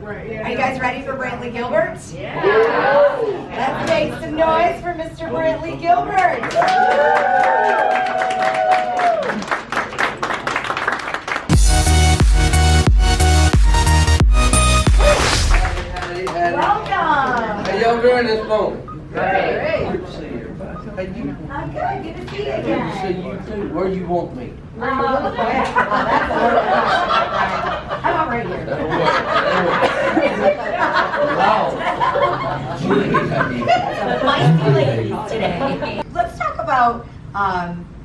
Are you guys ready for Brantley Gilbert? Yeah. Let's make some noise for Mr. Brantley Gilbert. Welcome. How y'all doing this morning? Great. Good to see you. Hey, you. I'm good. Good to see you Good to again. see you too. Where you want me? I'm out right here. Feisty ladies today. Let's talk about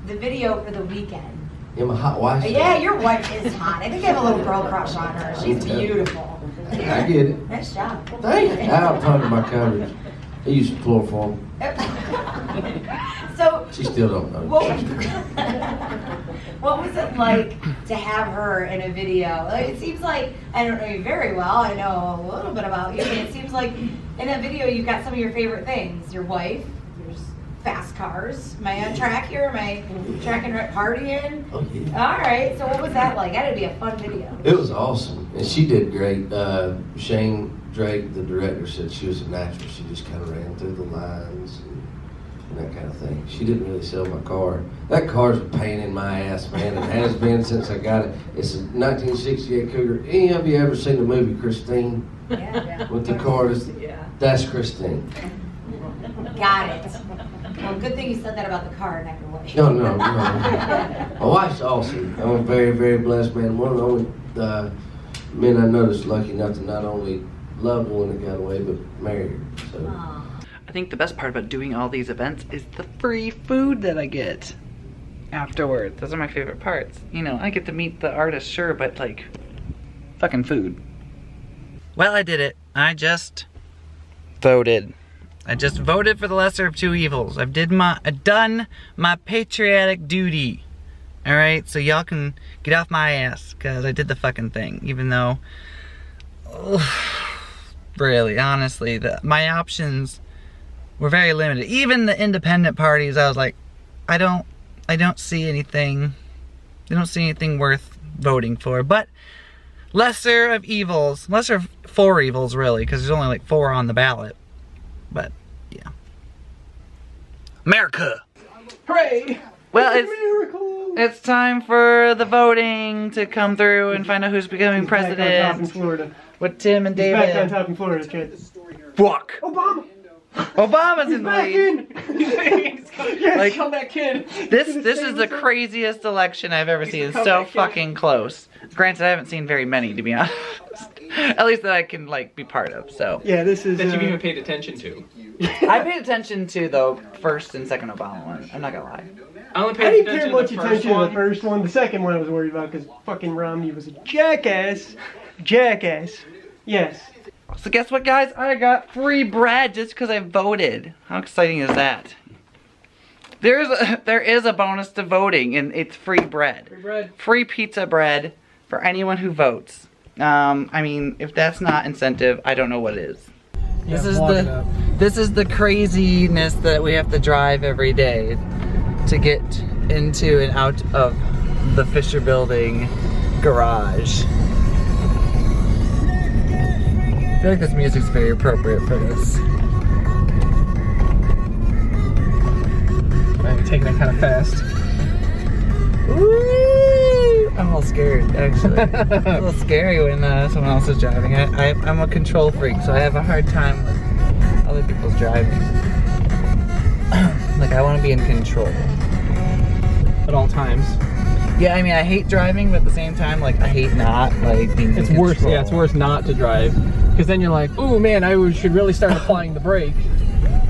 the video for the weekend. You're my hot wife. Yeah, your wife is hot. I think you have a little girl crush on her. She's beautiful. I get it. Nice job. Thank you. I'll talk to my coverage. He used to chloroform. So She still don't know. what was it like to have her in a video? Like, it seems like, I don't know you very well, I know a little bit about you, but it seems like in that video you've got some of your favorite things. Your wife, there's fast cars. Am I on track here? Am I tracking right partying? Oh, yeah. All right, so what was that like? That'd be a fun video. It was awesome. And she did great. Shane Drake, the director, said she was a natural. She just kind of ran through the lines and that kind of thing. She didn't really sell my car. That car's a pain in my ass, man. It has been since I got it. It's a 1968 Cougar. Any of you ever seen the movie Christine? Yeah. With the car? That's Christine. Got it. Well, good thing you said that about the car, not your wife. No. My wife's awesome. I'm a very, very blessed man. One of the only men I know that's lucky enough to not only love the one that got away, but marry her. So. Aww. I think the best part about doing all these events is the free food that I get afterwards. Those are my favorite parts. You know, I get to meet the artist, sure, but like, fucking food. Well, I did it. I just voted. I just voted for the lesser of two evils. I've done my patriotic duty. All right, so y'all can get off my ass because I did the fucking thing, even though, really, honestly, my options were very limited. Even the independent parties, I was like, I don't see anything. I don't see anything worth voting for. But lesser of evils, lesser of four evils, really, because there's only like 4 on the ballot. But yeah, America. Hooray! Well, Miracle! it's time for the voting to come through and find out who's becoming He's back on top in president. Florida. With Tim and He's back on David. top in Florida, kid. Fuck. Obama! Obama's in the Back lead. in! Yes, Like, come back, kid! This is the craziest election I've ever seen. It's so fucking close. Granted, I haven't seen very many, to be honest. At least that I can like be part of. So Yeah, this is. That you've even paid attention to. I paid attention to the first and second Obama one. I'm not gonna lie. I only I paid didn't attention pay much to the first attention to one. the first one. The second one I was worried about because fucking Romney was a jackass. Jackass. Yes. So guess what, guys? I got free bread just because I voted. How exciting is that? There is a bonus to voting, and it's free bread. Free bread. Free pizza bread for anyone who votes. I mean, if that's not incentive, I don't know what is. This is the craziness that we have to drive every day to get into and out of the Fisher Building garage. I feel like this music's very appropriate for this. I'm taking it kind of fast. Woo! I'm a little scared, actually. It's a little scary when someone else is driving. I'm a control freak, so I have a hard time with other people's driving. Like, I want to be in control. At all times. Yeah, I mean, I hate driving, but at the same time, like, I hate not, like, being It's in worse, control. yeah, it's worse not to drive. Because then you're like, ooh man, I should really start applying the brake.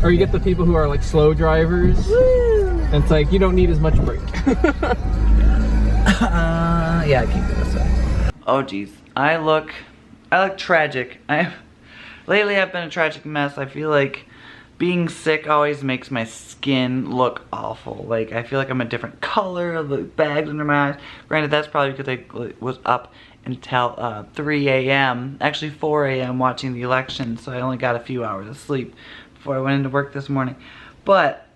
Or you get the people who are like slow drivers. And it's like, you don't need as much brake. Yeah, I keep it this way. Oh geez, I look tragic. Lately I've been a tragic mess. I feel like being sick always makes my skin look awful. Like, I feel like I'm a different color, the bags under my eyes. Granted, that's probably because I was up until 3 a.m. Actually 4 a.m. watching the election, so I only got a few hours of sleep before I went into work this morning. But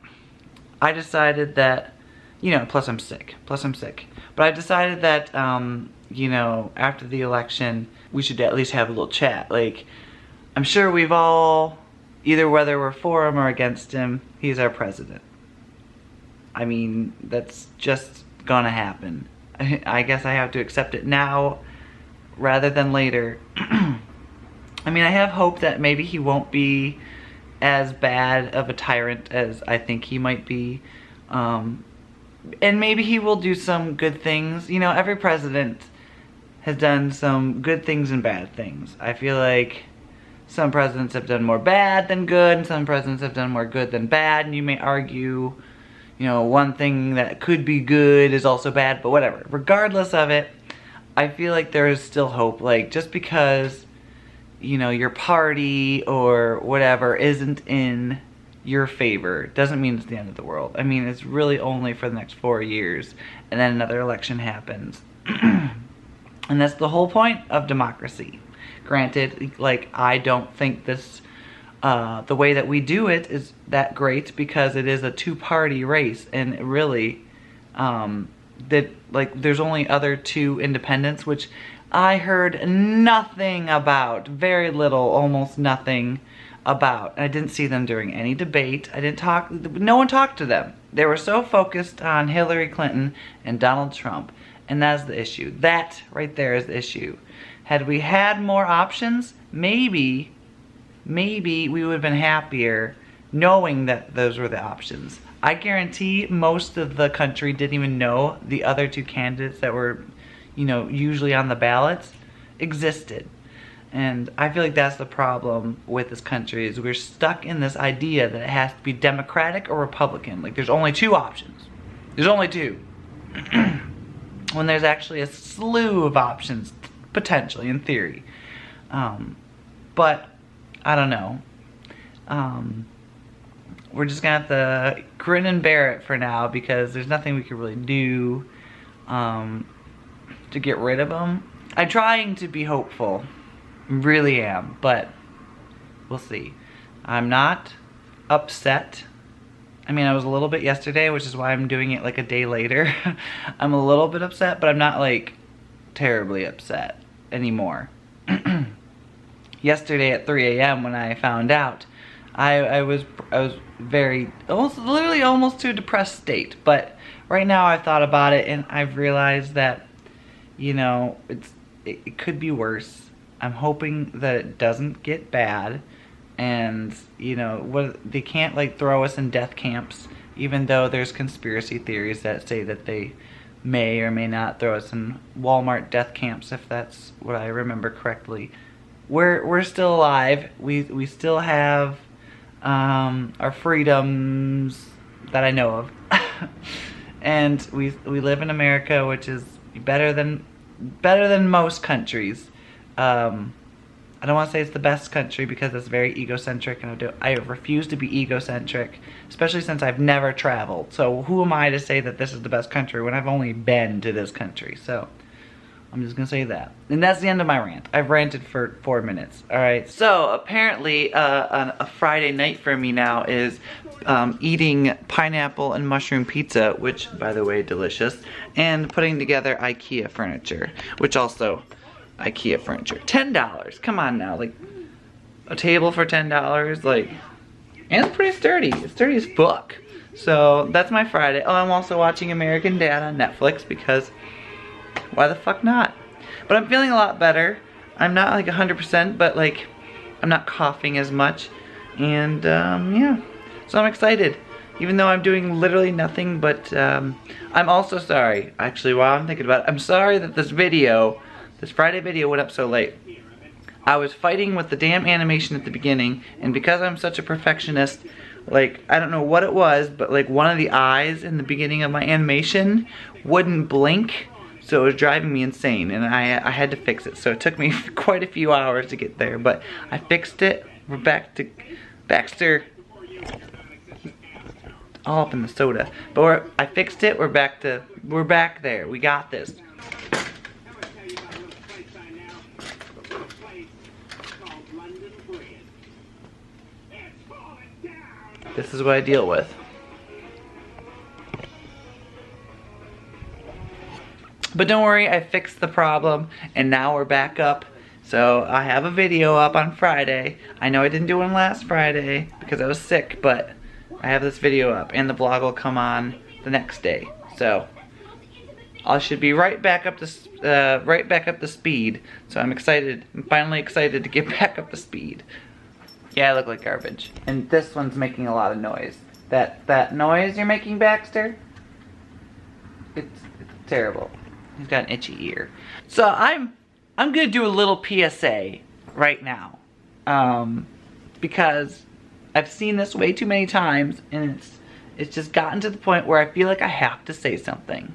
I decided that, you know, plus I'm sick. But I decided that, you know, after the election, we should at least have a little chat. Like, I'm sure we've all, either whether we're for him or against him, he's our president. I mean, that's just gonna happen. I guess I have to accept it now rather than later. I mean, I have hope that maybe he won't be as bad of a tyrant as I think he might be. And maybe he will do some good things. You know, every president has done some good things and bad things. I feel like some presidents have done more bad than good, and some presidents have done more good than bad, and you may argue, you know, one thing that could be good is also bad, but whatever. Regardless of it, I feel like there is still hope. Like, just because, you know, your party or whatever isn't in your favor doesn't mean it's the end of the world. I mean, it's really only for the next 4 years, and then another election happens. And that's the whole point of democracy. Granted, like, I don't think this the way that we do it is that great, because it is a two-party race, and really there's only other two independents, which I heard nothing about, very little, almost nothing about. I didn't see them during any debate. No one talked to them. They were so focused on Hillary Clinton and Donald Trump, and that's the issue. That right there is the issue. Had we had more options, maybe we would have been happier knowing that those were the options. I guarantee most of the country didn't even know the other two candidates that were, you know, usually on the ballots existed. And I feel like that's the problem with this country, is we're stuck in this idea that it has to be Democratic or Republican. Like, there's only two options. There's only two. When there's actually a slew of options, potentially, in theory. But I don't know. We're just gonna have to grin and bear it for now, because there's nothing we can really do to get rid of them. I'm trying to be hopeful, really am, but we'll see. I'm not upset. I mean, I was a little bit yesterday, which is why I'm doing it like a day later. I'm a little bit upset, but I'm not like terribly upset anymore. Yesterday at 3 a.m. when I found out, I was very, literally almost to a depressed state. But right now I've thought about it, and I've realized that, you know, it could be worse. I'm hoping that it doesn't get bad, and, you know, they can't like throw us in death camps, even though there's conspiracy theories that say that they may or may not throw us in Walmart death camps, if that's what I remember correctly. We're still alive. We still have our freedoms that I know of, and we live in America, which is better than most countries. I don't want to say it's the best country, because it's very egocentric, and I refuse to be egocentric, especially since I've never traveled. So who am I to say that this is the best country when I've only been to this country? So I'm just gonna say that. And that's the end of my rant. I've ranted for 4 minutes. Alright, so apparently a Friday night for me now is eating pineapple and mushroom pizza, which, by the way, delicious, and putting together IKEA furniture, which also, IKEA furniture. $10, come on now, like, a table for $10, like, and it's pretty sturdy. It's sturdy as fuck. So that's my Friday. Oh, I'm also watching American Dad on Netflix, because why the fuck not? But I'm feeling a lot better. I'm not like 100%, but like, I'm not coughing as much. And yeah, so I'm excited. Even though I'm doing literally nothing, but I'm also sorry. Actually, while I'm thinking about it, I'm sorry that this Friday video went up so late. I was fighting with the damn animation at the beginning, and because I'm such a perfectionist, like, I don't know what it was, but like one of the eyes in the beginning of my animation wouldn't blink. So it was driving me insane, and I had to fix it. So it took me quite a few hours to get there, but I fixed it. We're back to Baxter. All up in the soda. But I fixed it. We're back there. We got this. This is what I deal with. But don't worry, I fixed the problem, and now we're back up. So I have a video up on Friday. I know I didn't do one last Friday because I was sick, but I have this video up and the vlog will come on the next day. So I should be right back up to speed. So I'm excited. I'm finally excited to get back up to speed. Yeah, I look like garbage. And this one's making a lot of noise. That noise you're making, Baxter? It's terrible. He's got an itchy ear. So I'm gonna do a little PSA right now. Because I've seen this way too many times and it's just gotten to the point where I feel like I have to say something.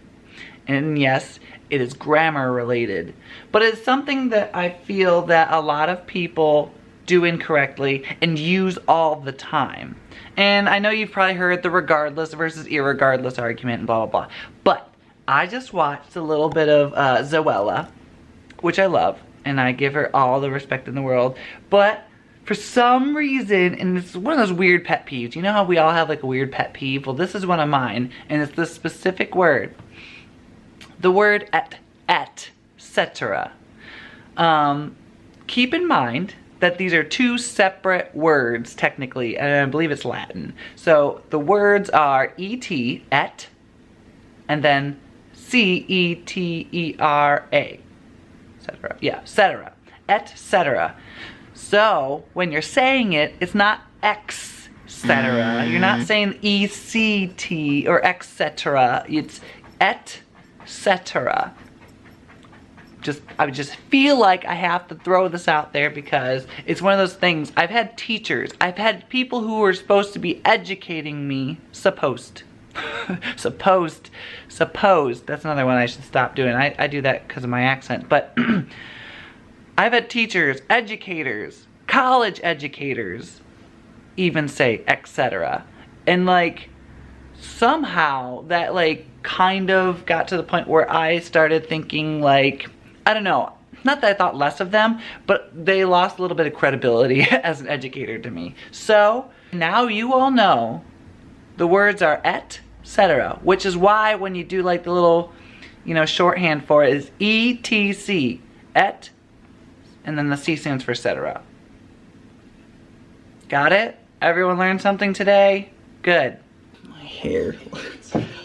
And yes, it is grammar related. But it's something that I feel that a lot of people do incorrectly and use all the time. And I know you've probably heard the regardless versus irregardless argument and blah, blah, blah. But I just watched a little bit of Zoella, which I love. And I give her all the respect in the world. But for some reason, and it's one of those weird pet peeves. You know how we all have like a weird pet peeve? Well, this is one of mine. And it's this specific word. The word et cetera. Keep in mind that these are two separate words, technically, and I believe it's Latin. So the words are et, and then cetera, cetera. Yeah, cetera, et cetera. So when you're saying it, it's not ex cetera. You're not saying ect or et cetera. It's et cetera. I just feel like I have to throw this out there because it's one of those things. I've had teachers, I've had people who were supposed to be educating me, supposed. That's another one I should stop doing. I do that because of my accent, but I've had teachers, educators, college educators even say etc. And like somehow that like kind of got to the point where I started thinking like, I don't know, not that I thought less of them, but they lost a little bit of credibility as an educator to me. So now you all know the words are et cetera, which is why when you do like the little, you know, shorthand for it is etc, et, and then the C stands for cetera. Got it? Everyone learned something today? Good. My hair.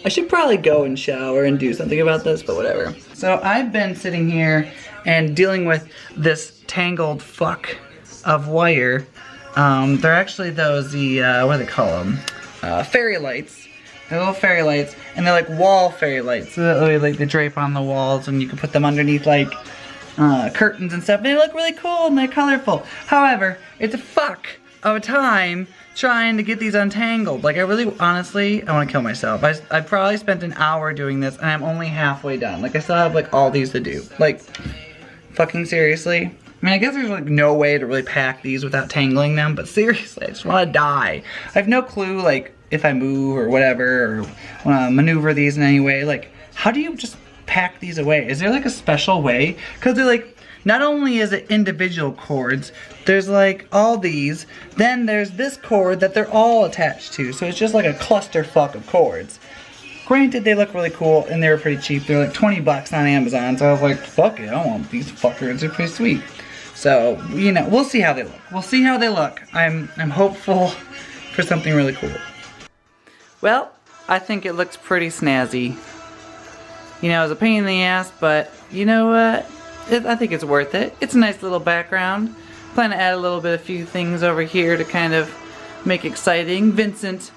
I should probably go and shower and do something about this, but whatever. So I've been sitting here and dealing with this tangled fuck of wire. They're actually those, what do they call them? Fairy lights. They're little fairy lights, and they're like wall fairy lights. So that way, like, they drape on the walls, and you can put them underneath, like, curtains and stuff. And they look really cool, and they're colorful. However, it's a fuck of a time trying to get these untangled. Like, I really, honestly, I want to kill myself. I probably spent an hour doing this, and I'm only halfway done. Like, I still have, like, all these to do. Like, fucking seriously? I mean, I guess there's, like, no way to really pack these without tangling them, but seriously, I just want to die. I have no clue, like, if I move or whatever, or want to maneuver these in any way. Like, how do you just pack these away? Is there, like, a special way? Because they're, like, not only is it individual cords, there's like all these, then there's this cord that they're all attached to, so it's just like a clusterfuck of cords. Granted, they look really cool and they were pretty cheap. They're like 20 bucks on Amazon, so I was like, fuck it, I want these fuckers, they're pretty sweet. So, you know, we'll see how they look. We'll see how they look. I'm hopeful for something really cool. Well, I think it looks pretty snazzy. You know, it's a pain in the ass, but you know what? I think it's worth it. It's a nice little background. Plan to add a few things over here to kind of make exciting. Vincent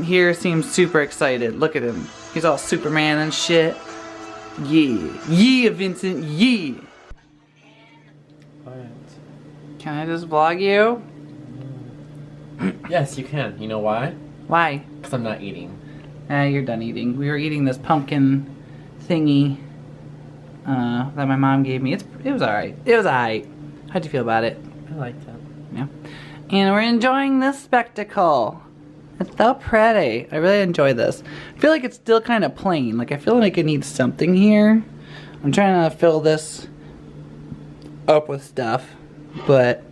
here seems super excited. Look at him. He's all Superman and shit. Yeah. Yeah, Vincent, yeah. What? Can I just vlog you? Yes, you can. You know why? Why? Because I'm not eating. You're done eating. We were eating this pumpkin thingy that my mom gave me. It was alright. It was alright. How'd you feel about it? I like that. Yeah. And we're enjoying this spectacle. It's so pretty. I really enjoy this. I feel like it's still kind of plain. Like, I feel like it needs something here. I'm trying to fill this up with stuff, but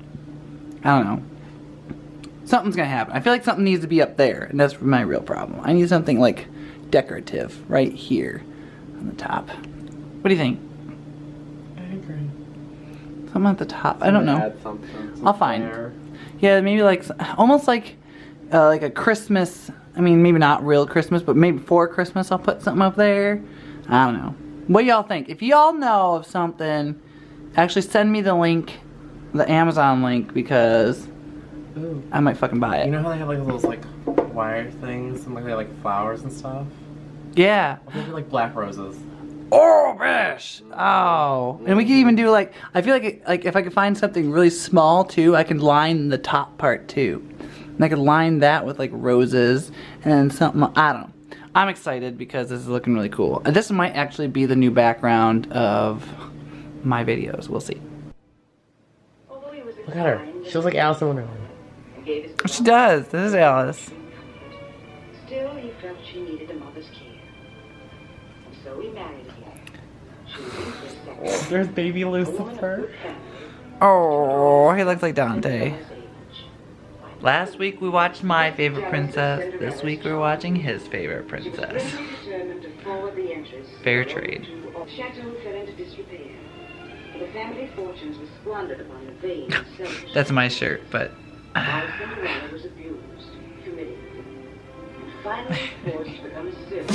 I don't know. Something's gonna happen. I feel like something needs to be up there, and that's my real problem. I need something like decorative right here on the top. What do you think? I agree. Something at the top. I don't know. Add something. I'll find. Yeah, maybe like almost like a Christmas. I mean, maybe not real Christmas, but maybe for Christmas I'll put something up there. I don't know. What do y'all think? If y'all know of something, actually send me the link, the Amazon link, because Ooh. I might fucking buy it. You know how they have like those like wire things and like they have like flowers and stuff? Yeah. Maybe like black roses. Oh, gosh. Oh. And we could even do like, I feel like if I could find something really small too, I could line the top part too. And I could line that with like roses and then something, I don't know. I'm excited because this is looking really cool. And this might actually be the new background of my videos. We'll see. Look at her. She looks like Alice in Wonderland. She does. This is Alice. Still, he felt she needed a mother's care. And so he married again. She was in his There's baby Lucifer. Oh, he looks like Dante. Last week we watched my favorite princess. This week we're watching his favorite princess. Fair trade. The chateau fell into disrepair. The family fortunes were squandered upon the vain and selfish. That's my shirt, but While Cinderella was abused, humiliated, and finally forced to become a servant